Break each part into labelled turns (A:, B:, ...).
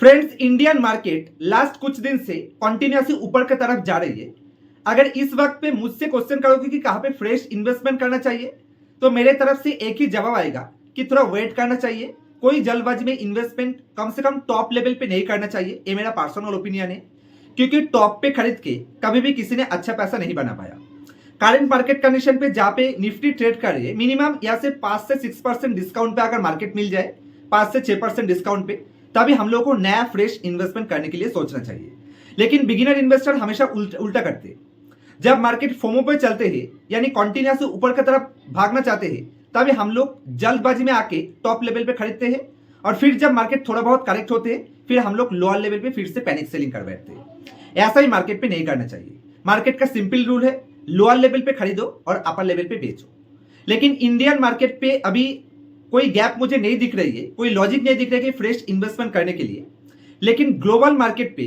A: Friends, Indian market last कुछ दिन से कंटिन्यूसली ऊपर की तरफ जा रही है। अगर इस वक्त पे मुझसे क्वेश्चन करोगे कि कहां पे फ्रेश इन्वेस्टमेंट करना चाहिए, तो मेरे तरफ से एक ही जवाब आएगा कि थोड़ा वेट करना चाहिए। कोई जल्दबाजी में इन्वेस्टमेंट कम से कम टॉप लेवल पे नहीं करना चाहिए, ये मेरा पर्सनल ओपिनियन है। क्योंकि टॉप पे खरीद के कभी भी किसी ने अच्छा पैसा नहीं बना पाया। करंट मार्केट कंडीशन पे जहाँ पे निफ्टी ट्रेड कर रही है, मिनिमम यहाँ से 5 से 6% डिस्काउंट पे अगर मार्केट मिल जाए, 5 से 6% डिस्काउंट पे, तभी हम लोग को नया फ्रेश इन्वेस्टमेंट करने के लिए सोचना चाहिए। लेकिन बिगिनर इन्वेस्टर हमेशा उल्टा करते हैं। जब मार्केट फोमो पे चलते हैं, यानी कॉन्टिन्यूस ऊपर की तरफ भागना चाहते हैं, तभी हम लोग जल्दबाजी में आके टॉप लेवल पे खरीदते हैं और फिर जब मार्केट थोड़ा बहुत करेक्ट होते हैं, फिर हम लोग लोअर लेवल पे फिर से पैनिक सेलिंग कर बैठते हैं। ऐसा ही मार्केट पे नहीं करना चाहिए। मार्केट का सिंपल रूल है, लोअर लेवल पे खरीदो और अपर लेवल पे बेचो। लेकिन इंडियन मार्केट पे अभी कोई गैप मुझे नहीं दिख रही है, कोई लॉजिक नहीं दिख रहा है कि फ्रेश इन्वेस्टमेंट करने के लिए। लेकिन ग्लोबल मार्केट पे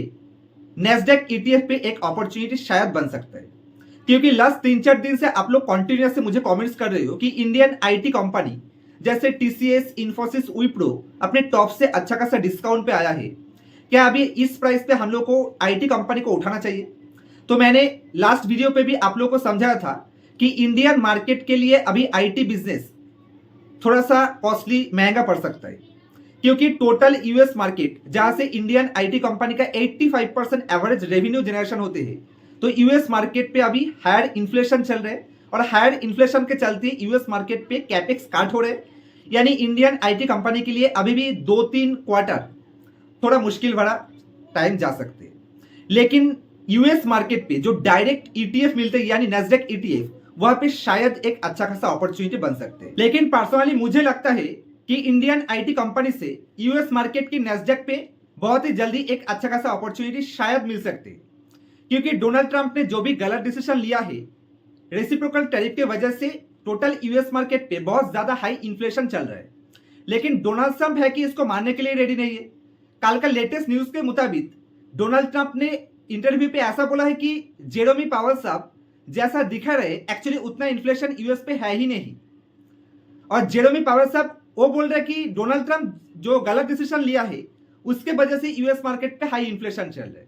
A: नेस्डैक ईटीएफ पे एक अपॉर्चुनिटी शायद बन सकता है। क्योंकि लास्ट 3-4 दिन से आप लोग कंटिन्यूस से मुझे कमेंट्स कर रहे हो कि इंडियन आईटी कंपनी जैसे टीसीएस, इन्फोसिस, विप्रो अपने टॉप से अच्छा खासा डिस्काउंट पे आया है। क्या अभी इस प्राइस पे हम लोग को आईटी कंपनी को उठाना चाहिए? तो मैंने लास्ट वीडियो पे भी आप लोगों को समझाया था कि इंडियन मार्केट के लिए अभी आईटी बिजनेस थोड़ा सा कॉस्टली, महंगा पड़ सकता है। क्योंकि टोटल यूएस मार्केट जहां से इंडियन आईटी कंपनी का 85% एवरेज रेवेन्यू जनरेशन होते हैं, तो यूएस मार्केट पे अभी हायर इन्फ्लेशन चल रहे हैं और हायर इन्फ्लेशन के चलते यूएस मार्केट पे कैपेक्स काट हो रहे हैं। यानी इंडियन आईटी कंपनी के लिए अभी भी 2-3 क्वार्टर थोड़ा मुश्किल भरा टाइम जा सकते हैं। लेकिन यूएस मार्केट पे जो डायरेक्ट ईटीएफ मिलते हैं, यानी नेस्डैक ईटीएफ, वहां पे शायद एक अच्छा खासा अपॉर्चुनिटी बन सकते हैं। लेकिन पर्सनली मुझे लगता है कि इंडियन आईटी कंपनी से यूएस मार्केट की नेस्डैक पे बहुत ही जल्दी एक अच्छा खासा अपॉर्चुनिटी शायद मिल सकते हैं। क्योंकि डोनाल्ड ट्रंप ने जो भी गलत डिसीजन लिया है, रेसिप्रोकल टैरिफ की वजह से टोटल यूएस मार्केट पे बहुत ज्यादा हाई इन्फ्लेशन चल रहा है। लेकिन डोनाल्ड ट्रंप है कि इसको मानने के लिए रेडी नहीं है। कल का लेटेस्ट न्यूज के मुताबिक डोनाल्ड ट्रंप ने इंटरव्यू पे ऐसा बोला है कि जेरोमी पावल साहब जैसा दिखा रहे, एक्चुअली उतना इन्फ्लेशन यूएस पे है ही नहीं। और जेरोमी पावल साहब वो बोल रहे कि डोनाल्ड ट्रंप जो गलत डिसीजन लिया है, उसके वजह से यूएस मार्केट पे हाई इन्फ्लेशन चल रहा है।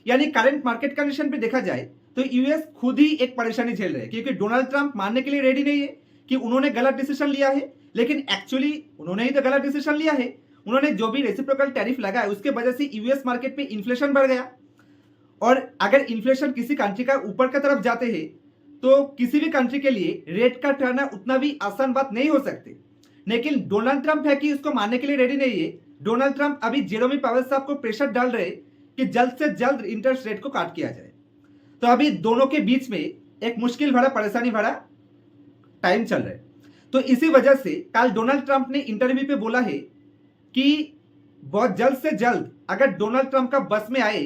A: यानी करंट मार्केट कंडीशन पे देखा जाए तो यूएस खुद ही एक परेशानी झेल रहे हैं। क्योंकि डोनाल्ड ट्रंप मानने के लिए रेडी नहीं है कि उन्होंने गलत डिसीजन लिया है, लेकिन एक्चुअली उन्होंने ही तो गलत डिसीजन लिया है। उन्होंने जो भी रेसिप्रोकल टैरिफ लगाया, उसके वजह से यूएस मार्केट पे इन्फ्लेशन बढ़ गया। और अगर इन्फ्लेशन किसी कंट्री का ऊपर की तरफ जाते हैं, तो किसी भी कंट्री के लिए रेट का टर्ना उतना भी आसान बात नहीं हो सकती। लेकिन डोनाल्ड ट्रंप है कि उसको मानने के लिए रेडी नहीं है। डोनाल्ड ट्रंप अभी जेरोमी पावल साहब को प्रेशर डाल रहे कि जल्द से जल्द इंटरेस्ट रेट को काट किया जाए। तो अभी दोनों के बीच में एक मुश्किल भरा, परेशानी भरा टाइम चल रहा है। तो इसी वजह से कल डोनाल्ड ट्रंप ने इंटरव्यू पे बोला है कि बहुत जल्द से जल्द अगर डोनाल्ड ट्रंप का बस में आए,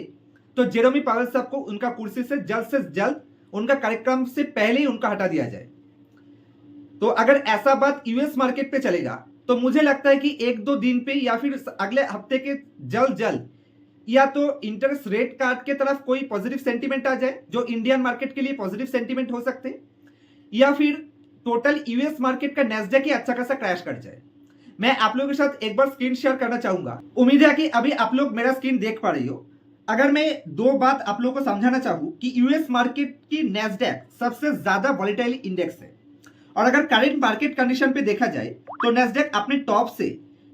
A: तो जेरोमी पावल साहब को उनका कुर्सी से जल्द उनका कार्यक्रम से पहले ही उनका हटा दिया जाए। तो अगर ऐसा बात यूएस मार्केट पे चलेगा, तो मुझे लगता है कि 1-2 दिन पे या फिर अगले हफ्ते के जल्द या तो इंटरेस्ट रेट काट के तरफ कोई पॉजिटिव सेंटीमेंट आ जाए, जो इंडियन मार्केट के लिए पॉजिटिव सेंटीमेंट हो सकते हैं, या फिर टोटल यूएस मार्केट का नेस्डैक ही अच्छा खासा क्रैश कर जाए। मैं आप लोगों के साथ एक बार स्क्रीन शेयर करना चाहूंगा। उम्मीद है कि अभी आप लोग मेरा स्क्रीन देख पा रही हो। अगर मैं 2 बात आप लोगों को समझाना चाहूं कि यूएस मार्केट की नेस्डैक सबसे ज्यादा वॉलेटाइल इंडेक्स है। और अगर करंट मार्केट कंडीशन पे देखा जाए, तो नेस्डैक अपने टॉप से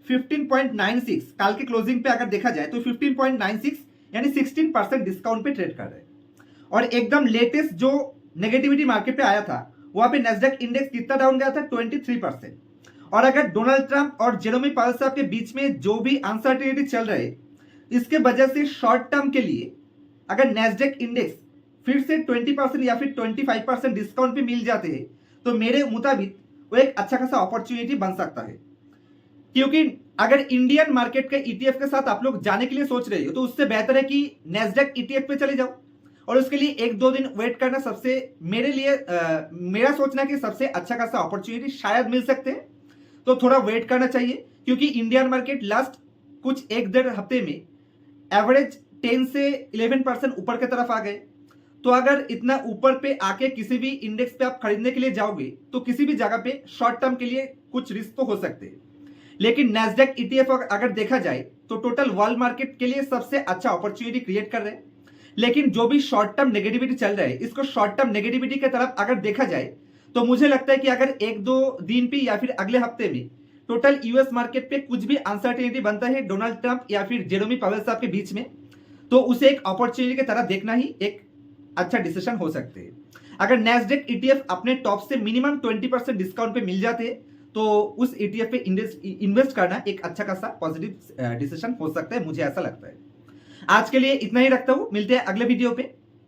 A: 15.96 काल के क्लोजिंग पे अगर देखा जाए तो 15.96 यानी 16% डिस्काउंट पे ट्रेड कर रहे हैं। और एकदम लेटेस्ट जो नेगेटिविटी मार्केट पे आया था, वहां पे नेस्डैक इंडेक्स कितना डाउन गया था? 23%। और अगर डोनाल्ड ट्रंप और जेरोमी पावल साहब के बीच में जो भी अनसर्टेनिटी चल रहे, इसके वजह से शॉर्ट टर्म के लिए अगर नेस्डैक इंडेक्स फिर से 20% या फिर 25% डिस्काउंट पे मिल जाते हैं, तो मेरे मुताबिक वो एक अच्छा खासा अपॉर्चुनिटी बन सकता है। क्योंकि अगर इंडियन मार्केट के ईटीएफ के साथ आप लोग जाने के लिए सोच रहे हो, तो उससे बेहतर है कि नेस्डैक ईटीएफ पे चले जाओ। और उसके लिए 1-2 दिन वेट करना सबसे मेरे लिए मेरा सोचना कि सबसे अच्छा खासा अपॉर्चुनिटी शायद मिल सकते हैं। तो थोड़ा वेट करना चाहिए। क्योंकि इंडियन मार्केट लास्ट कुछ 1-1.5 हफ्ते में एवरेज 10 से 11% ऊपर की तरफ आ गए। तो अगर इतना ऊपर पे आके किसी भी इंडेक्स पे आप खरीदने के लिए जाओगे, तो किसी भी जगह पे शॉर्ट टर्म के लिए कुछ रिस्क तो हो सकते हैं। लेकिन नैस्डैक ईटीएफ अगर देखा जाए तो टोटल वर्ल्ड मार्केट के लिए सबसे अच्छा अपॉर्चुनिटी क्रिएट कर रहे हैं। लेकिन जो भी शॉर्ट टर्म नेगेटिविटी चल रहा है, इसको शॉर्ट टर्म नेगेटिविटी की तरफ अगर देखा जाए तो मुझे लगता है कि अगर एक दो दिन पे या फिर अगले हफ्ते में टोटल यूएस मार्केट पे कुछ भी अनसर्टेनिटी बनता है डोनाल्ड ट्रंप या फिर जेरोमी पावेल साहब के बीच में, तो उसे एक अपॉर्चुनिटी की तरह देखना ही एक अच्छा डिसीजन हो सकते हैं। अगर नैस्डैक ईटीएफ अपने टॉप से मिनिमम 20% डिस्काउंट पे मिल जाते हैं तो उस ईटीएफ पे इन्वेस्ट करना एक अच्छा खासा पॉजिटिव डिसीजन हो सकता है, मुझे ऐसा लगता है। आज के लिए इतना ही रखता हूं, मिलते हैं अगले वीडियो पे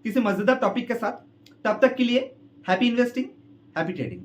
A: किसी मजेदार टॉपिक के साथ। तब तक के लिए हैप्पी इन्वेस्टिंग, हैप्पी ट्रेडिंग।